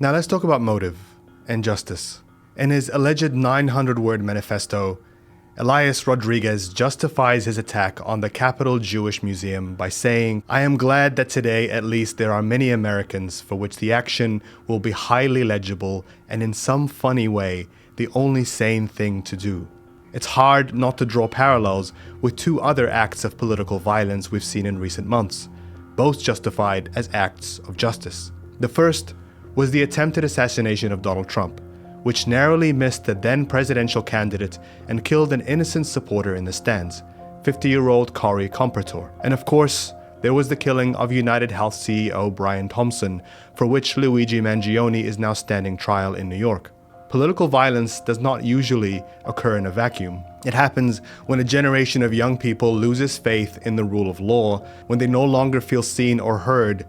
Now let's talk about motive and justice. In his alleged 900-word manifesto, Elias Rodriguez justifies his attack on the Capital Jewish Museum by saying, "I am glad that today at least there are many Americans for which the action will be highly legible and in some funny way the only sane thing to do." It's hard not to draw parallels with two other acts of political violence we've seen in recent months, both justified as acts of justice. The first was the attempted assassination of Donald Trump, which narrowly missed the then presidential candidate and killed an innocent supporter in the stands, 50-year-old Corey Compertor. And of course, there was the killing of United Health CEO Brian Thompson, for which Luigi Mangione is now standing trial in New York. Political violence does not usually occur in a vacuum. It happens when a generation of young people loses faith in the rule of law, when they no longer feel seen or heard,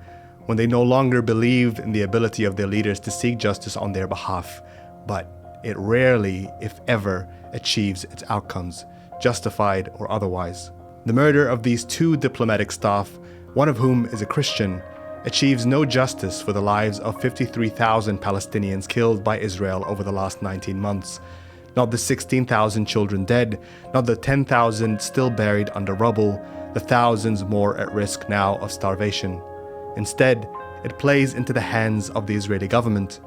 when they no longer believe in the ability of their leaders to seek justice on their behalf. But it rarely, if ever, achieves its outcomes, justified or otherwise. The murder of these two diplomatic staff, one of whom is a Christian, achieves no justice for the lives of 53,000 Palestinians killed by Israel over the last 19 months. Not the 16,000 children dead, not the 10,000 still buried under rubble, the thousands more at risk now of starvation. Instead, it plays into the hands of the Israeli government,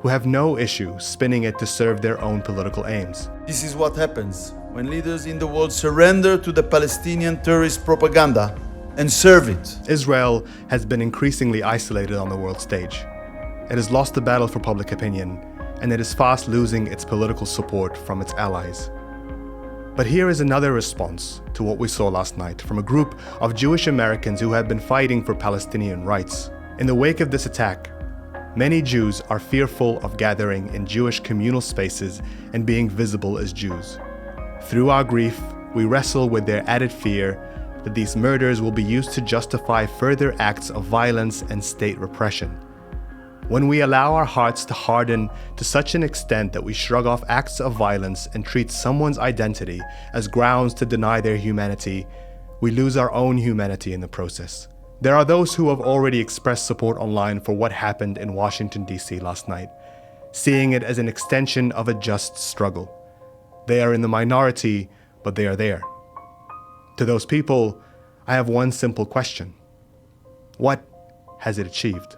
who have no issue spinning it to serve their own political aims. This is what happens when leaders in the world surrender to the Palestinian terrorist propaganda and serve it. Israel has been increasingly isolated on the world stage. It has lost the battle for public opinion, and it is fast losing its political support from its allies. But here is another response to what we saw last night from a group of Jewish Americans who have been fighting for Palestinian rights. In the wake of this attack, many Jews are fearful of gathering in Jewish communal spaces and being visible as Jews. Through our grief, we wrestle with their added fear that these murders will be used to justify further acts of violence and state repression. When we allow our hearts to harden to such an extent that we shrug off acts of violence and treat someone's identity as grounds to deny their humanity, we lose our own humanity in the process. There are those who have already expressed support online for what happened in Washington, D.C. last night, seeing it as an extension of a just struggle. They are in the minority, but they are there. To those people, I have one simple question. What has it achieved?